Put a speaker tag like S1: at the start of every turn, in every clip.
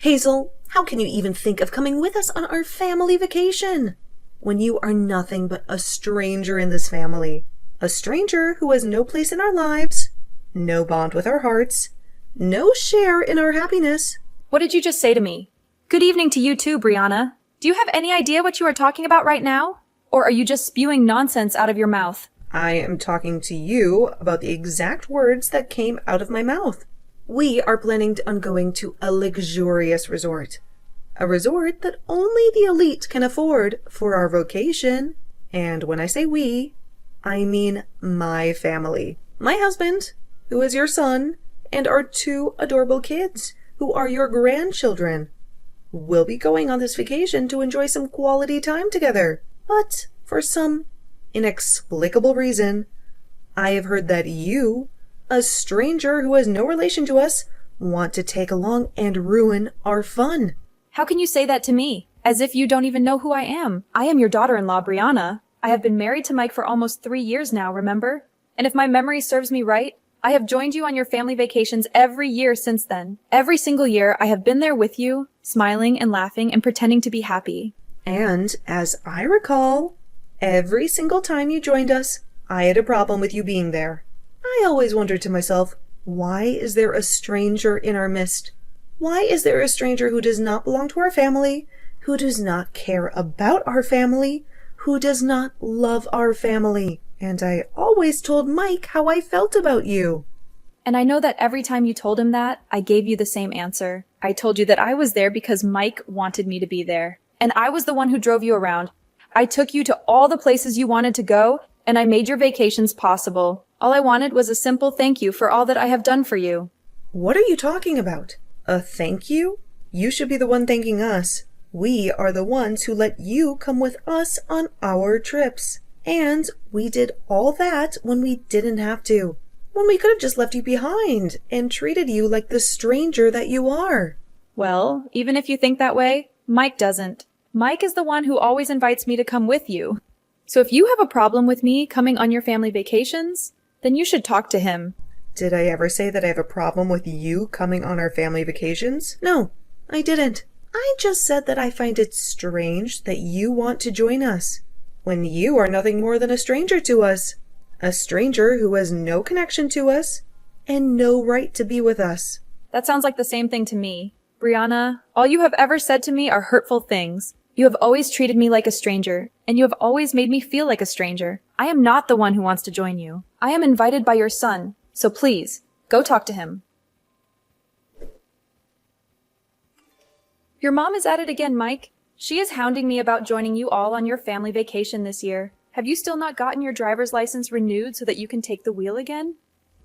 S1: Hazel, how can you even think of coming with us on our family vacation when you are nothing but a stranger in this family? A stranger who has no place in our lives, no bond with our hearts, no share in our happiness.
S2: What did you just say to me? Good evening to you too, Brianna. Do you have any idea what you are talking about right now? Or are you just spewing nonsense out of your mouth?
S1: I am talking to you about the exact words that came out of my mouth. We are planning on going to a luxurious resort. A resort that only the elite can afford for our vacation. And when I say we, I mean my family. My husband, who is your son, and our two adorable kids, who are your grandchildren. We'll be going on this vacation to enjoy some quality time together. But for some inexplicable reason, I have heard that you, a stranger who has no relation to us, want to take along and ruin our fun.
S2: How can you say that to me? As if you don't even know who I am. I am your daughter-in-law, Brianna. I have been married to Mike for almost 3 years now, remember? And if my memory serves me right, I have joined you on your family vacations every year since then. Every single year, I have been there with you, smiling and laughing and pretending to be happy.
S1: And as I recall, every single time you joined us, I had a problem with you being there. I always wondered to myself, why is there a stranger in our midst? Why is there a stranger who does not belong to our family, who does not care about our family, who does not love our family? And I always told Mike how I felt about you.
S2: And I know that every time you told him that, I gave you the same answer. I told you that I was there because Mike wanted me to be there. And I was the one who drove you around. I took you to all the places you wanted to go, and I made your vacations possible. All I wanted was a simple thank you for all that I have done for you.
S1: What are you talking about? A thank you? You should be the one thanking us. We are the ones who let you come with us on our trips. And we did all that when we didn't have to. When we could have just left you behind and treated you like the stranger that you are.
S2: Well, even if you think that way, Mike doesn't. Mike is the one who always invites me to come with you. So if you have a problem with me coming on your family vacations, then you should talk to him.
S1: Did I ever say that I have a problem with you coming on our family vacations? No, I didn't. I just said that I find it strange that you want to join us, when you are nothing more than a stranger to us. A stranger who has no connection to us and no right to be with us.
S2: That sounds like the same thing to me. Brianna, all you have ever said to me are hurtful things. You have always treated me like a stranger, and you have always made me feel like a stranger. I am not the one who wants to join you. I am invited by your son, so please, go talk to him. Your mom is at it again, Mike. She is hounding me about joining you all on your family vacation this year. Have you still not gotten your driver's license renewed so that you can take the wheel again?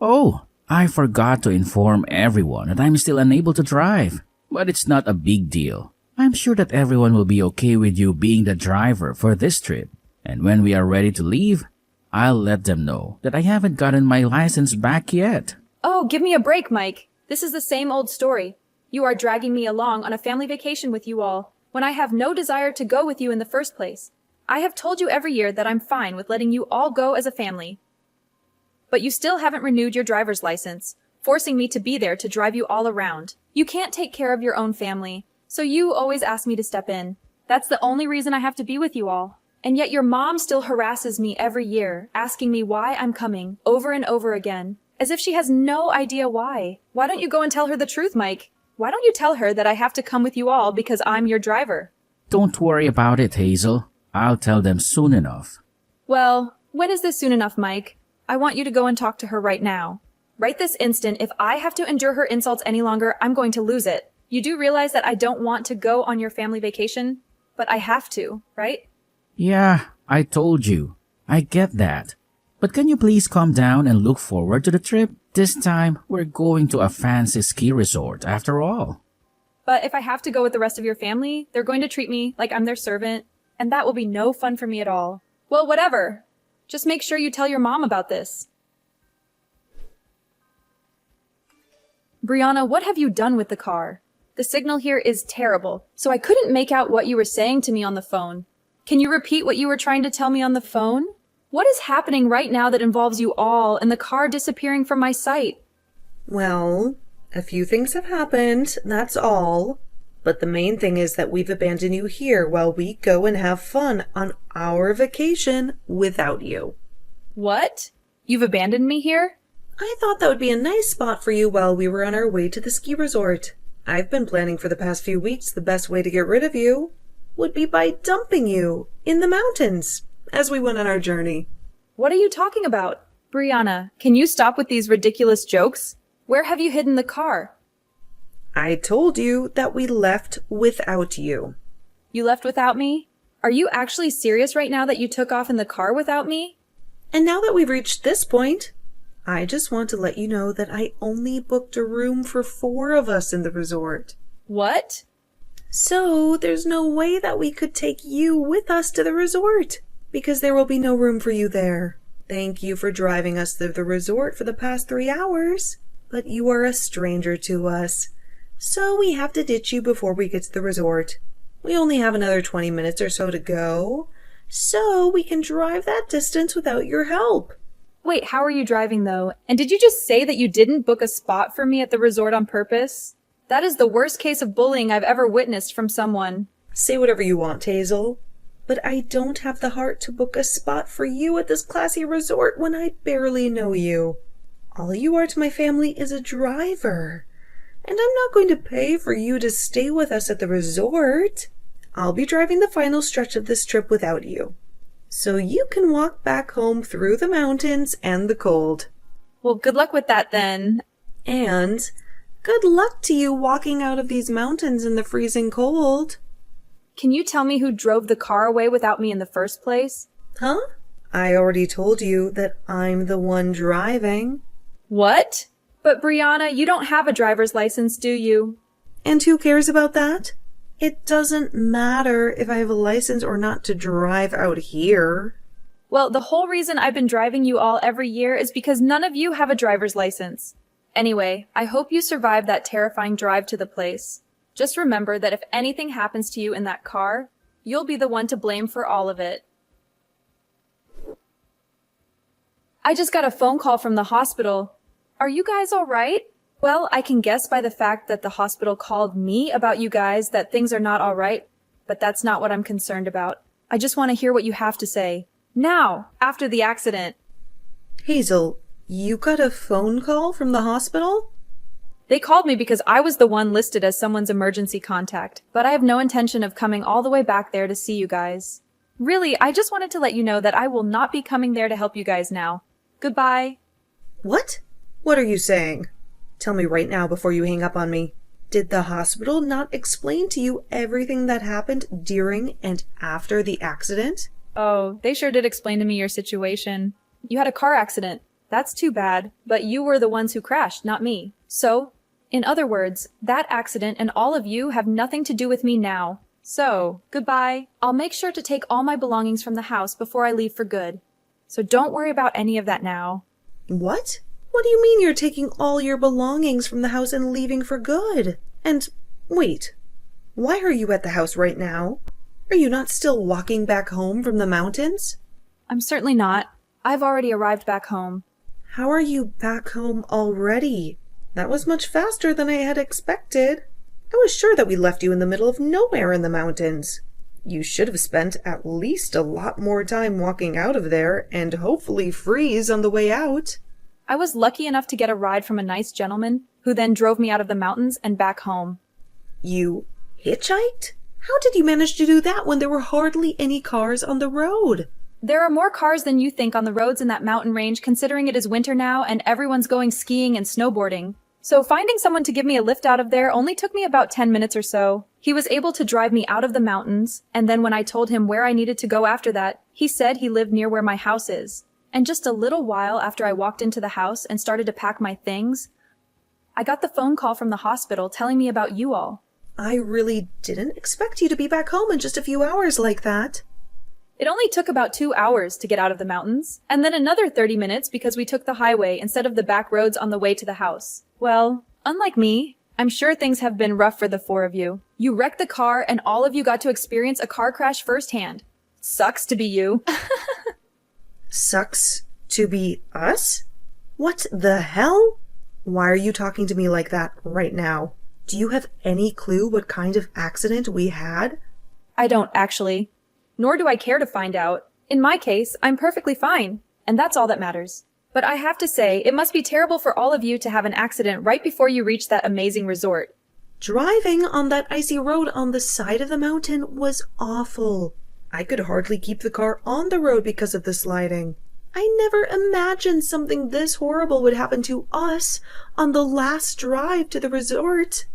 S3: Oh, I forgot to inform everyone that I'm still unable to drive. But it's not a big deal. I'm sure that everyone will be okay with you being the driver for this trip. And when we are ready to leave, I'll let them know that I haven't gotten my license back yet.
S2: Oh, give me a break, Mike. This is the same old story. You are dragging me along on a family vacation with you all, when I have no desire to go with you in the first place. I have told you every year that I'm fine with letting you all go as a family. But you still haven't renewed your driver's license, forcing me to be there to drive you all around. You can't take care of your own family, so you always ask me to step in. That's the only reason I have to be with you all. And yet your mom still harasses me every year, asking me why I'm coming, over and over again, as if she has no idea why. Why don't you go and tell her the truth, Mike? Why don't you tell her that I have to come with you all because I'm your driver?
S3: Don't worry about it, Hazel. I'll tell them soon enough.
S2: Well, when is this soon enough, Mike? I want you to go and talk to her right now. Right this instant, if I have to endure her insults any longer, I'm going to lose it. You do realize that I don't want to go on your family vacation? But I have to, right?
S3: Yeah, I told you. I get that. But can you please calm down and look forward to the trip? This time, we're going to a fancy ski resort after all.
S2: But if I have to go with the rest of your family, they're going to treat me like I'm their servant, and that will be no fun for me at all. Well, whatever. Just make sure you tell your mom about this. Brianna, what have you done with the car? The signal here is terrible, so I couldn't make out what you were saying to me on the phone. Can you repeat what you were trying to tell me on the phone? What is happening right now that involves you all and the car disappearing from my sight?
S1: Well, a few things have happened, that's all. But the main thing is that we've abandoned you here while we go and have fun on our vacation without you.
S2: What? You've abandoned me here?
S1: I thought that would be a nice spot for you while we were on our way to the ski resort. I've been planning for the past few weeks the best way to get rid of you would be by dumping you in the mountains as we went on our journey.
S2: What are you talking about? Brianna, can you stop with these ridiculous jokes? Where have you hidden the car?
S1: I told you that we left without you.
S2: You left without me? Are you actually serious right now that you took off in the car without me?
S1: And now that we've reached this point, I just want to let you know that I only booked a room for 4 of us in the resort.
S2: What?
S1: So there's no way that we could take you with us to the resort, because there will be no room for you there. Thank you for driving us through the resort for the past 3 hours, but you are a stranger to us. So we have to ditch you before we get to the resort. We only have another 20 minutes or so to go, so we can drive that distance without your help.
S2: Wait, how are you driving though? And did you just say that you didn't book a spot for me at the resort on purpose? That is the worst case of bullying I've ever witnessed from someone.
S1: Say whatever you want, Hazel, but I don't have the heart to book a spot for you at this classy resort when I barely know you. All you are to my family is a driver, and I'm not going to pay for you to stay with us at the resort. I'll be driving the final stretch of this trip without you, so you can walk back home through the mountains and the cold.
S2: Well, good luck with that then.
S1: And good luck to you walking out of these mountains in the freezing cold.
S2: Can you tell me who drove the car away without me in the first place?
S1: Huh? I already told you that I'm the one driving.
S2: What? But Brianna, you don't have a driver's license, do you?
S1: And who cares about that? It doesn't matter if I have a license or not to drive out here.
S2: Well, the whole reason I've been driving you all every year is because none of you have a driver's license. Anyway, I hope you survive that terrifying drive to the place. Just remember that if anything happens to you in that car, you'll be the one to blame for all of it. I just got a phone call from the hospital. Are you guys all right? Well, I can guess by the fact that the hospital called me about you guys that things are not all right, but that's not what I'm concerned about. I just want to hear what you have to say. Now, after the accident.
S1: Hazel, you got a phone call from the hospital?
S2: They called me because I was the one listed as someone's emergency contact, but I have no intention of coming all the way back there to see you guys. Really, I just wanted to let you know that I will not be coming there to help you guys now. Goodbye.
S1: What? What are you saying? Tell me right now before you hang up on me. Did the hospital not explain to you everything that happened during and after the accident?
S2: Oh, they sure did explain to me your situation. You had a car accident. That's too bad, but you were the ones who crashed, not me. So, in other words, that accident and all of you have nothing to do with me now. So, goodbye. I'll make sure to take all my belongings from the house before I leave for good. So don't worry about any of that now.
S1: What? What do you mean you're taking all your belongings from the house and leaving for good? And, wait, why are you at the house right now? Are you not still walking back home from the mountains?
S2: I'm certainly not. I've already arrived back home.
S1: How are you back home already? That was much faster than I had expected. I was sure that we left you in the middle of nowhere in the mountains. You should have spent at least a lot more time walking out of there and hopefully freeze on the way out.
S2: I was lucky enough to get a ride from a nice gentleman who then drove me out of the mountains and back home.
S1: You hitchhiked? How did you manage to do that when there were hardly any cars on the road?
S2: There are more cars than you think on the roads in that mountain range, considering it is winter now and everyone's going skiing and snowboarding. So finding someone to give me a lift out of there only took me about 10 minutes or so. He was able to drive me out of the mountains, and then when I told him where I needed to go after that, he said he lived near where my house is. And just a little while after I walked into the house and started to pack my things, I got the phone call from the hospital telling me about you all.
S1: I really didn't expect you to be back home in just a few hours like that.
S2: It only took about 2 hours to get out of the mountains, and then another 30 minutes because we took the highway instead of the back roads on the way to the house. Well, unlike me, I'm sure things have been rough for the 4 of you. You wrecked the car and all of you got to experience a car crash firsthand. Sucks to be you.
S1: Sucks to be us? What the hell? Why are you talking to me like that right now? Do you have any clue what kind of accident we had?
S2: I don't actually. Nor do I care to find out. In my case, I'm perfectly fine, and that's all that matters. But I have to say, it must be terrible for all of you to have an accident right before you reach that amazing resort.
S1: Driving on that icy road on the side of the mountain was awful. I could hardly keep the car on the road because of the sliding. I never imagined something this horrible would happen to us on the last drive to the resort.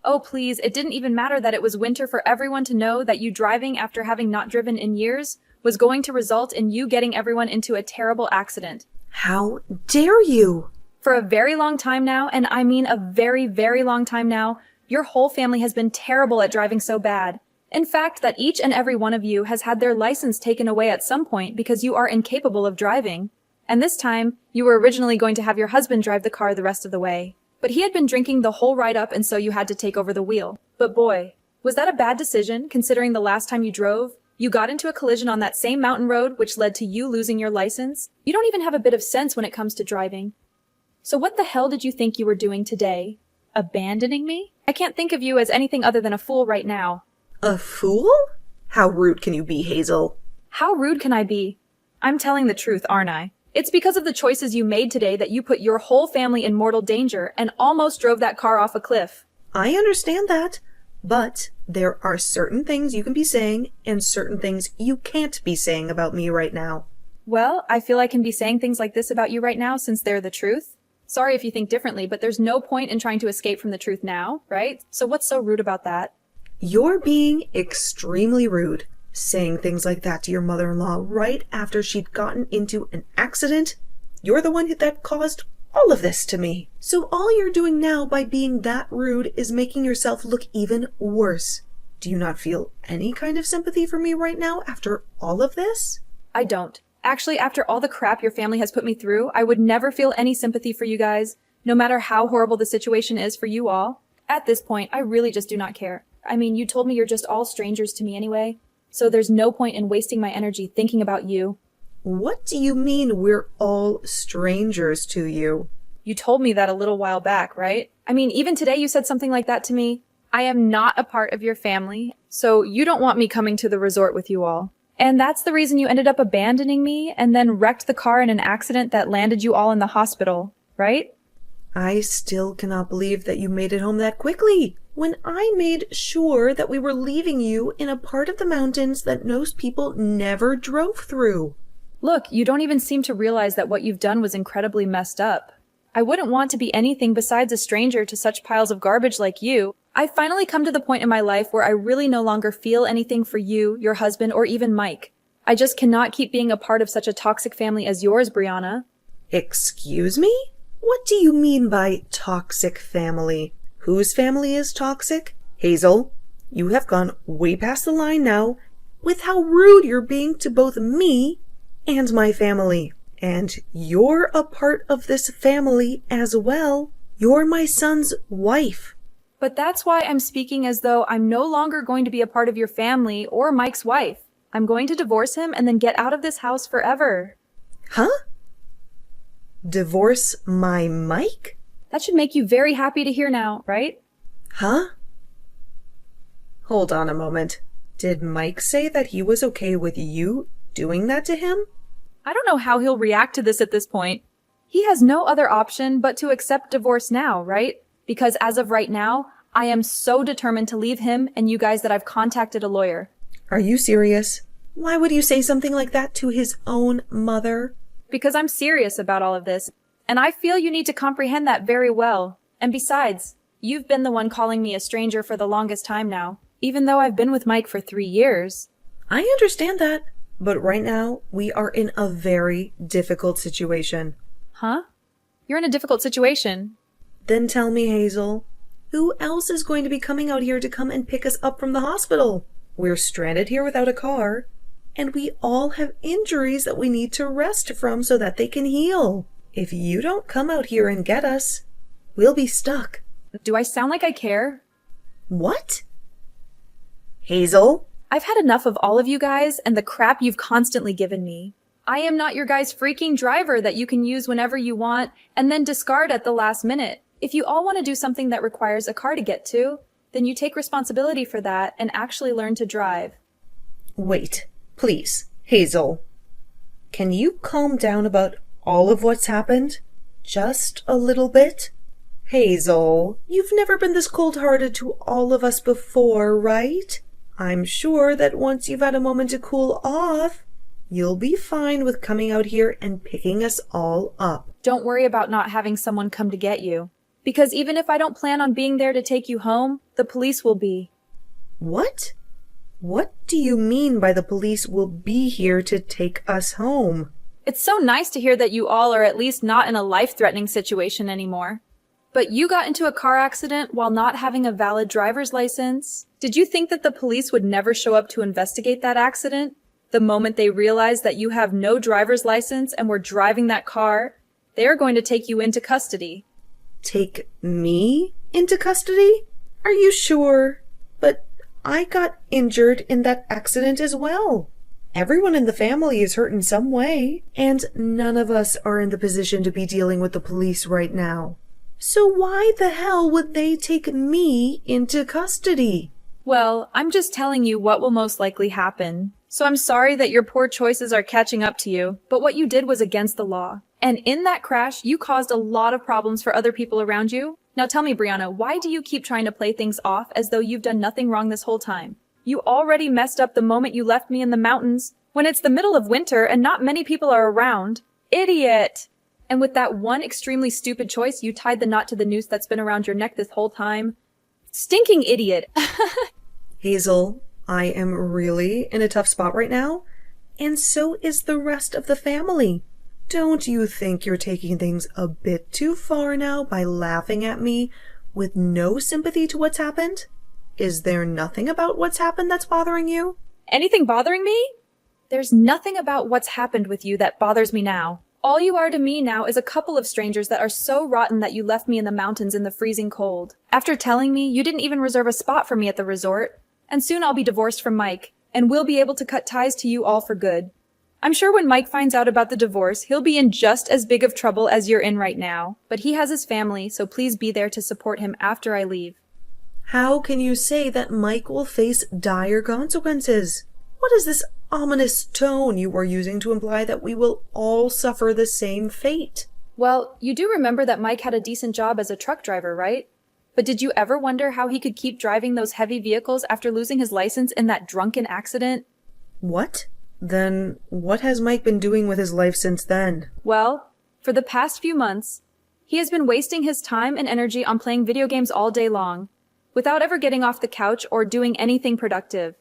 S2: Oh, please, it didn't even matter that it was winter for everyone to know that you driving after having not driven in years was going to result in you getting everyone into a terrible accident.
S1: How dare you?
S2: For a very long time now, and I mean a very, very long time now, your whole family has been terrible at driving so bad. In fact, that each and every one of you has had their license taken away at some point because you are incapable of driving. And this time, you were originally going to have your husband drive the car the rest of the way. But he had been drinking the whole ride up, and so you had to take over the wheel. But boy, was that a bad decision, considering the last time you drove? You got into a collision on that same mountain road, which led to you losing your license. You don't even have a bit of sense when it comes to driving. So what the hell did you think you were doing today? Abandoning me? I can't think of you as anything other than a fool right now.
S1: A fool? How rude can you be, Hazel?
S2: How rude can I be? I'm telling the truth, aren't I? It's because of the choices you made today that you put your whole family in mortal danger and almost drove that car off a cliff.
S1: I understand that, but there are certain things you can be saying and certain things you can't be saying about me right now.
S2: Well, I feel I can be saying things like this about you right now since they're the truth. Sorry if you think differently, but there's no point in trying to escape from the truth now, right? So what's so rude about that?
S1: You're being extremely rude, saying things like that to your mother-in-law right after she'd gotten into an accident. You're the one that caused all of this to me. So all you're doing now by being that rude is making yourself look even worse. Do you not feel any kind of sympathy for me right now after all of this?
S2: I don't. Actually, after all the crap your family has put me through, I would never feel any sympathy for you guys, no matter how horrible the situation is for you all. At this point, I really just do not care. I mean, you told me you're just all strangers to me anyway, so there's no point in wasting my energy thinking about you.
S1: What do you mean we're all strangers to you?
S2: You told me that a little while back, right? I mean, even today you said something like that to me. I am not a part of your family, so you don't want me coming to the resort with you all. And that's the reason you ended up abandoning me and then wrecked the car in an accident that landed you all in the hospital, right?
S1: I still cannot believe that you made it home that quickly, when I made sure that we were leaving you in a part of the mountains that most people never drove through.
S2: Look, you don't even seem to realize that what you've done was incredibly messed up. I wouldn't want to be anything besides a stranger to such piles of garbage like you. I've finally come to the point in my life where I really no longer feel anything for you, your husband, or even Mike. I just cannot keep being a part of such a toxic family as yours, Brianna.
S1: Excuse me? What do you mean by toxic family? Whose family is toxic? Hazel, you have gone way past the line now with how rude you're being to both me and my family. And you're a part of this family as well. You're my son's wife.
S2: But that's why I'm speaking as though I'm no longer going to be a part of your family or Mike's wife. I'm going to divorce him and then get out of this house forever.
S1: Huh? Divorce my Mike?
S2: That should make you very happy to hear now, right?
S1: Huh? Hold on a moment. Did Mike say that he was okay with you doing that to him?
S2: I don't know how he'll react to this at this point. He has no other option but to accept divorce now, right? Because as of right now, I am so determined to leave him and you guys that I've contacted a lawyer.
S1: Are you serious? Why would you say something like that to his own mother?
S2: Because I'm serious about all of this, and I feel you need to comprehend that very well. And besides, you've been the one calling me a stranger for the longest time now, even though I've been with Mike for 3 years.
S1: I understand that, but right now we are in a very difficult situation.
S2: Huh? You're in a difficult situation.
S1: Then tell me, Hazel, who else is going to be coming out here to come and pick us up from the hospital? We're stranded here without a car, and we all have injuries that we need to rest from so that they can heal. If you don't come out here and get us, we'll be stuck.
S2: Do I sound like I care?
S1: What? Hazel?
S2: I've had enough of all of you guys and the crap you've constantly given me. I am not your guys' freaking driver that you can use whenever you want and then discard at the last minute. If you all want to do something that requires a car to get to, then you take responsibility for that and actually learn to drive.
S1: Wait, please, Hazel. Can you calm down about all of what's happened? Just a little bit? Hazel, you've never been this cold-hearted to all of us before, right? I'm sure that once you've had a moment to cool off, you'll be fine with coming out here and picking us all up.
S2: Don't worry about not having someone come to get you. Because even if I don't plan on being there to take you home, the police will be.
S1: What? What do you mean by the police will be here to take us home?
S2: It's so nice to hear that you all are at least not in a life-threatening situation anymore. But you got into a car accident while not having a valid driver's license. Did you think that the police would never show up to investigate that accident? The moment they realize that you have no driver's license and were driving that car, they are going to take you into custody.
S1: Take me into custody? Are you sure? But I got injured in that accident as well. Everyone in the family is hurt in some way, and none of us are in the position to be dealing with the police right now. So why the hell would they take me into custody?
S2: Well, I'm just telling you what will most likely happen. So I'm sorry that your poor choices are catching up to you, but what you did was against the law. And in that crash, you caused a lot of problems for other people around you. Now tell me, Brianna, why do you keep trying to play things off as though you've done nothing wrong this whole time? You already messed up the moment you left me in the mountains, when it's the middle of winter and not many people are around. Idiot! And with that one extremely stupid choice, you tied the knot to the noose that's been around your neck this whole time. Stinking idiot!
S1: Hazel, I am really in a tough spot right now, and so is the rest of the family. Don't you think you're taking things a bit too far now by laughing at me with no sympathy to what's happened? Is there nothing about what's happened that's bothering you?
S2: Anything bothering me? There's nothing about what's happened with you that bothers me now. All you are to me now is a couple of strangers that are so rotten that you left me in the mountains in the freezing cold. After telling me you didn't even reserve a spot for me at the resort. And soon I'll be divorced from Mike, and we'll be able to cut ties to you all for good. I'm sure when Mike finds out about the divorce, he'll be in just as big of trouble as you're in right now. But he has his family, so please be there to support him after I leave.
S1: How can you say that Mike will face dire consequences? What is this ominous tone you are using to imply that we will all suffer the same fate?
S2: Well, you do remember that Mike had a decent job as a truck driver, right? But did you ever wonder how he could keep driving those heavy vehicles after losing his license in that drunken accident?
S1: What? Then what has Mike been doing with his life since then?
S2: Well, for the past few months, he has been wasting his time and energy on playing video games all day long, without ever getting off the couch or doing anything productive.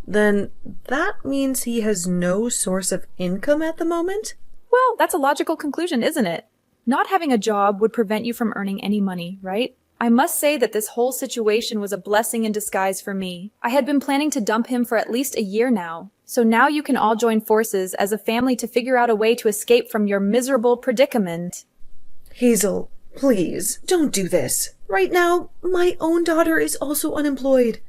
S1: Then that means he has no source of income at the moment?
S2: Well, that's a logical conclusion, isn't it? Not having a job would prevent you from earning any money, right? I must say that this whole situation was a blessing in disguise for me. I had been planning to dump him for at least a year now. So now you can all join forces as a family to figure out a way to escape from your miserable predicament.
S1: Hazel, please, don't do this. Right now, my own daughter is also unemployed,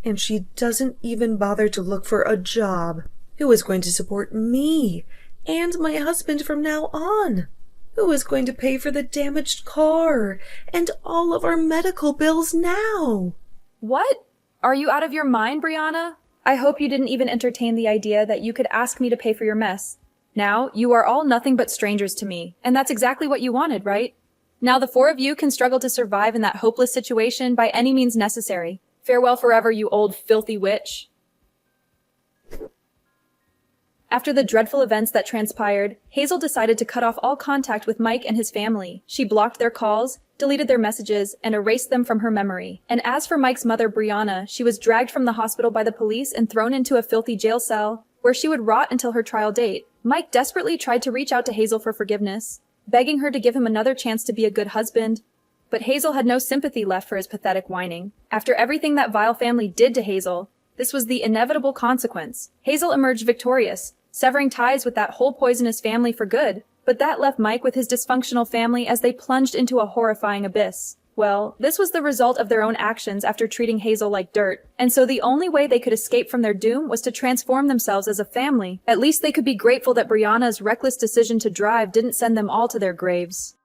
S1: and she doesn't even bother to look for a job. Who is going to support me and my husband from now on? Who is going to pay for the damaged car and all of our medical bills now?
S2: What? Are you out of your mind, Brianna? I hope you didn't even entertain the idea that you could ask me to pay for your mess. Now, you are all nothing but strangers to me, and that's exactly what you wanted, right? Now the four of you can struggle to survive in that hopeless situation by any means necessary. Farewell forever, you old filthy witch. After the dreadful events that transpired, Hazel decided to cut off all contact with Mike and his family. She blocked their calls, deleted their messages, and erased them from her memory. And as for Mike's mother, Brianna, she was dragged from the hospital by the police and thrown into a filthy jail cell, where she would rot until her trial date. Mike desperately tried to reach out to Hazel for forgiveness, begging her to give him another chance to be a good husband. But Hazel had no sympathy left for his pathetic whining. After everything that vile family did to Hazel, this was the inevitable consequence. Hazel emerged victorious, severing ties with that whole poisonous family for good. But that left Mike with his dysfunctional family as they plunged into a horrifying abyss. Well, this was the result of their own actions after treating Hazel like dirt. And so the only way they could escape from their doom was to transform themselves as a family. At least they could be grateful that Brianna's reckless decision to drive didn't send them all to their graves.